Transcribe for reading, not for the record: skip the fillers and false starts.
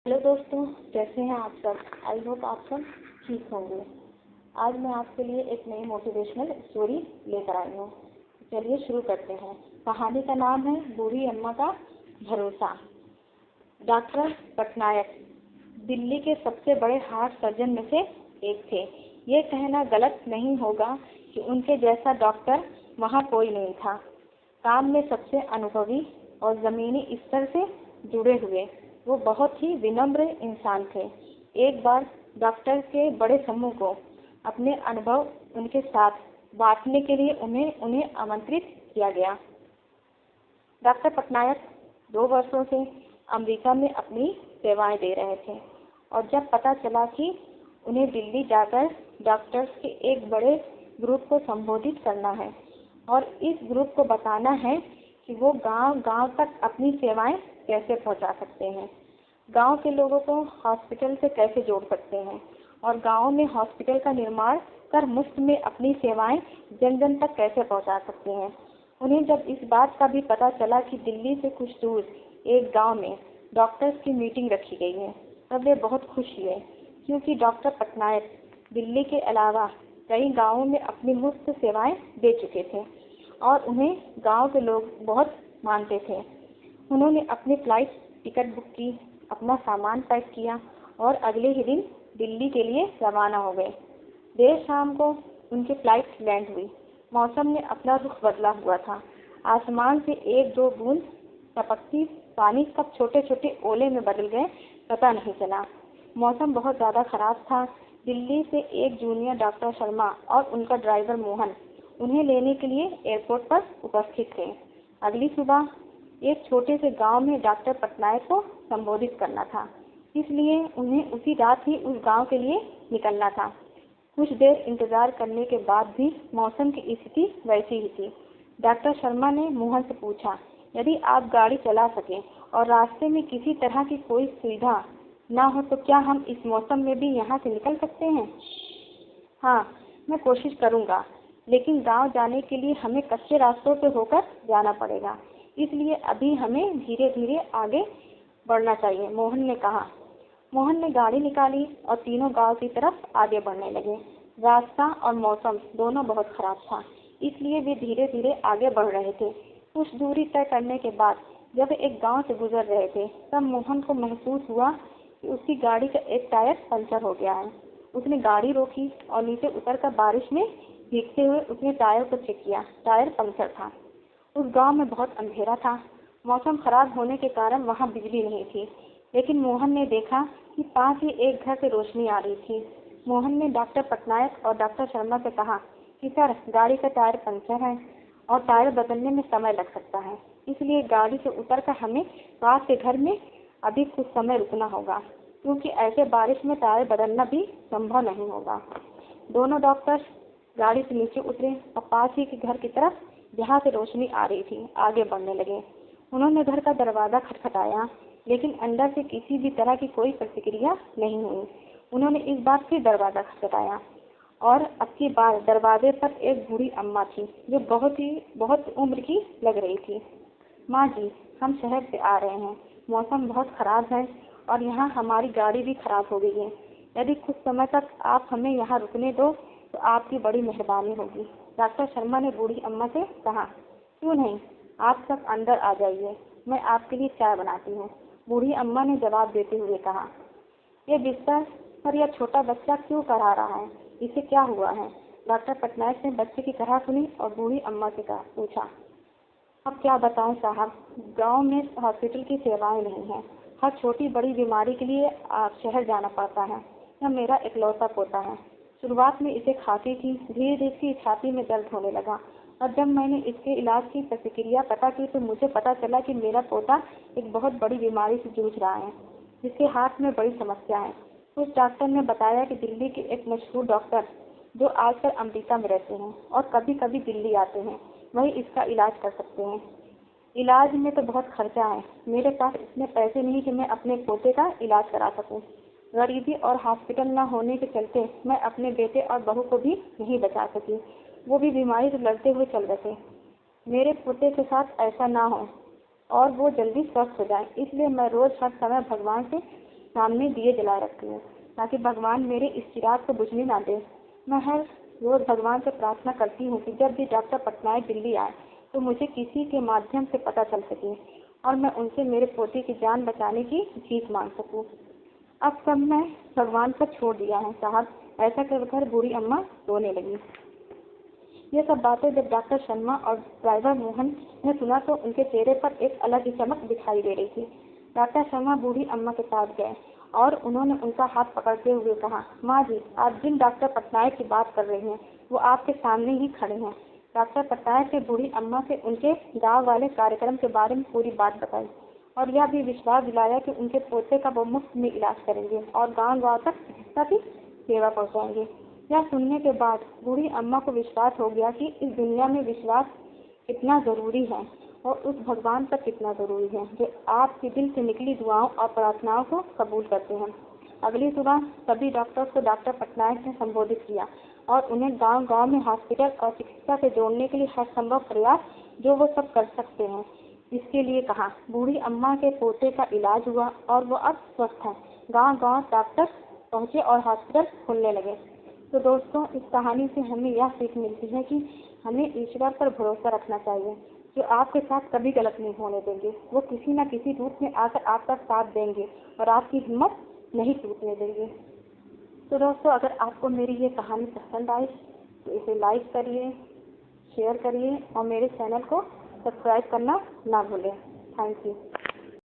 Hello दोस्तों, कैसे हैं आप सब। आई होप आप सब ठीक होंगे। आज मैं आपके लिए एक नई मोटिवेशनल स्टोरी लेकर आई हूँ। चलिए शुरू करते हैं। कहानी का नाम है बूढ़ी अम्मा का भरोसा। डॉक्टर पटनायक दिल्ली के सबसे बड़े हार्ट सर्जन में से एक थे। ये कहना गलत नहीं होगा कि उनके जैसा डॉक्टर वहाँ कोई नहीं था। काम में सबसे अनुभवी और जमीनी स्तर से जुड़े हुए वो बहुत ही विनम्र इंसान थे। एक बार डॉक्टर के बड़े समूह को अपने अनुभव उनके साथ बांटने के लिए उन्हें आमंत्रित किया गया। डॉक्टर पटनायक 2 वर्षों से अमेरिका में अपनी सेवाएं दे रहे थे और जब पता चला कि उन्हें दिल्ली जाकर डॉक्टर्स के एक बड़े ग्रुप को संबोधित करना है और इस ग्रुप को बताना है कि वो गांव-गांव तक अपनी सेवाएं कैसे पहुंचा सकते हैं, गांव के लोगों को हॉस्पिटल से कैसे जोड़ सकते हैं और गांव में हॉस्पिटल का निर्माण कर मुफ्त में अपनी सेवाएं जन जन तक कैसे पहुंचा सकते हैं। उन्हें जब इस बात का भी पता चला कि दिल्ली से कुछ दूर एक गांव में डॉक्टर्स की मीटिंग रखी गई है, तब वे बहुत खुश हुए, क्योंकि डॉक्टर पटनायक दिल्ली के अलावा कई गाँवों में अपनी मुफ्त सेवाएं दे चुके थे और उन्हें गाँव के लोग बहुत मानते थे। उन्होंने अपनी फ्लाइट टिकट बुक की, अपना सामान पैक किया और अगले ही दिन दिल्ली के लिए रवाना हो गए। देर शाम को उनकी फ्लाइट लैंड हुई। मौसम ने अपना रुख बदला हुआ था। आसमान से 1-2 बूंद टपकती पानी कब छोटे छोटे ओले में बदल गए पता नहीं चला। मौसम बहुत ज्यादा खराब था। दिल्ली से एक जूनियर डॉक्टर शर्मा और उनका ड्राइवर मोहन उन्हें लेने के लिए एयरपोर्ट पर उपस्थित थे। अगली सुबह एक छोटे से गांव में डॉक्टर पटनायक को संबोधित करना था, इसलिए उन्हें उसी रात ही उस गांव के लिए निकलना था। कुछ देर इंतजार करने के बाद भी मौसम की स्थिति वैसी ही थी। डॉक्टर शर्मा ने मोहन से पूछा, यदि आप गाड़ी चला सकें और रास्ते में किसी तरह की कोई सुविधा ना हो तो क्या हम इस मौसम में भी यहाँ से निकल सकते हैं? हाँ, मैं कोशिश करूँगा, लेकिन गांव जाने के लिए हमें कच्चे रास्तों पे होकर जाना पड़ेगा, इसलिए अभी हमें धीरे धीरे आगे बढ़ना चाहिए, मोहन ने कहा। मोहन ने गाड़ी निकाली और तीनों गांव की तरफ आगे बढ़ने लगे। रास्ता और मौसम दोनों बहुत खराब था, इसलिए वे धीरे धीरे आगे बढ़ रहे थे। कुछ दूरी तय करने के बाद जब एक गांव से गुजर रहे थे, तब मोहन को महसूस हुआ कि उसकी गाड़ी का एक टायर पंचर हो गया है। उसने गाड़ी रोकी और नीचे उतरकर बारिश में भीगते हुए उसने टायर को चेक किया। टायर पंचर था। उस गांव में बहुत अंधेरा था। मौसम खराब होने के कारण वहां बिजली नहीं थी, लेकिन मोहन ने देखा कि पास ही एक घर से रोशनी आ रही थी। मोहन ने डॉक्टर पटनायक और डॉक्टर शर्मा से कहा कि सर, गाड़ी का टायर पंचर है और टायर बदलने में समय लग सकता है, इसलिए गाड़ी से उतरकर हमें पास के घर में अभी कुछ समय रुकना होगा, क्योंकि ऐसे बारिश में टायर बदलना भी संभव नहीं होगा। दोनों डॉक्टर गाड़ी से नीचे उतरे और पास ही के घर की तरफ, जहाँ से रोशनी आ रही थी, आगे बढ़ने लगे। उन्होंने घर का दरवाजा खटखटाया, लेकिन अंदर से किसी भी तरह की कोई प्रतिक्रिया नहीं हुई। उन्होंने इस बार फिर दरवाजा खटखटाया और अब की बार दरवाजे पर एक बूढ़ी अम्मा थी, जो बहुत उम्र की लग रही थी। माँ जी, हम शहर से आ रहे हैं, मौसम बहुत खराब है और यहाँ हमारी गाड़ी भी खराब हो गई है। यदि कुछ समय तक आप हमें यहाँ रुकने दो तो आपकी बड़ी मेहरबानी होगी, डॉक्टर शर्मा ने बूढ़ी अम्मा से कहा। क्यों नहीं, आप सब अंदर आ जाइए, मैं आपके लिए चाय बनाती हूँ, बूढ़ी अम्मा ने जवाब देते हुए कहा। ये बिस्तर पर यह छोटा बच्चा क्यों करा रहा है, इसे क्या हुआ है? डॉक्टर पटनायक ने बच्चे की कहा सुनी और बूढ़ी अम्मा से पूछा। अब क्या बताऊं साहब, गांव में हॉस्पिटल की सेवाएं नहीं है। हर छोटी बड़ी बीमारी के लिए आप शहर जाना पड़ता है। यह मेरा इकलौता पोता है। शुरुआत में इसे खांसी थी, धीरे धीरे इसकी छाती में दर्द होने लगा और जब मैंने इसके इलाज की प्रतिक्रिया पता की तो मुझे पता चला कि मेरा पोता एक बहुत बड़ी बीमारी से जूझ रहा है, जिसके हाथ में बड़ी समस्या है। उस डॉक्टर ने बताया कि दिल्ली के एक मशहूर डॉक्टर, जो आजकल अमेरिका में रहते हैं और कभी कभी दिल्ली आते हैं, वही इसका इलाज कर सकते हैं। इलाज में तो बहुत खर्चा है, मेरे पास इतने पैसे नहीं कि मैं अपने पोते का इलाज करा सकूं। गरीबी और हॉस्पिटल न होने के चलते मैं अपने बेटे और बहू को भी नहीं बचा सकी, वो भी बीमारी से लड़ते हुए चल बसे। मेरे पोते के साथ ऐसा ना हो और वो जल्दी स्वस्थ हो जाए, इसलिए मैं रोज हर समय भगवान से सामने दिए जला रखती हूँ ताकि भगवान मेरे इस चिराग को बुझने ना दे। मैं हर रोज भगवान से प्रार्थना करती हूँ कि जब भी डॉक्टर पटनायक दिल्ली आए तो मुझे किसी के माध्यम से पता चल सके और मैं उनसे मेरे पोते की जान बचाने की भीख मांग सकूँ। अब सब मैं भगवान पर छोड़ दिया है साहब। ऐसा कहकर बूढ़ी अम्मा रोने लगी। ये सब बातें जब डॉक्टर शर्मा और ड्राइवर मोहन ने सुना तो उनके चेहरे पर एक अलग ही चमक दिखाई दे रही थी। डॉक्टर शर्मा बूढ़ी अम्मा के पास गए और उन्होंने उनका हाथ पकड़ते हुए कहा, माँ जी, आप जिन डॉक्टर पटनायक की बात कर रही हैं वो आपके सामने ही खड़े हैं। डॉक्टर पटनायक ने बूढ़ी अम्मा से उनके गाँव वाले कार्यक्रम के बारे में पूरी बात बताई और यह भी विश्वास दिलाया कि उनके पोते का वो मुफ्त में इलाज करेंगे और गाँव तक चिकित्सा की सेवा पहुँचाएंगे। यह सुनने के बाद बूढ़ी अम्मा को विश्वास हो गया कि इस दुनिया में विश्वास कितना जरूरी है और उस भगवान पर कितना जरूरी है जो आपके दिल से निकली दुआओं और प्रार्थनाओं को कबूल करते हैं। अगली सुबह सभी डॉक्टर्स को डॉक्टर पटनायक ने संबोधित किया और उन्हें गांव-गांव में हॉस्पिटल और चिकित्सा से जोड़ने के लिए हर संभव प्रयास जो वो सब कर सकते हैं इसके लिए कहा। बूढ़ी अम्मा के पोते का इलाज हुआ और वो अब स्वस्थ है। गांव-गांव डॉक्टर पहुंचे और हॉस्पिटल खुलने लगे। तो दोस्तों, इस कहानी से हमें यह सीख मिलती है कि हमें ईश्वर पर भरोसा रखना चाहिए जो आपके साथ कभी गलत नहीं होने देंगे। वो किसी न किसी रूप में आकर आपका साथ देंगे और आपकी हिम्मत नहीं टूटने देंगे। तो दोस्तों, अगर आपको मेरी ये कहानी पसंद आई तो इसे लाइक करिए, शेयर करिए और मेरे चैनल को सब्सक्राइब करना ना भूलें। Thank you.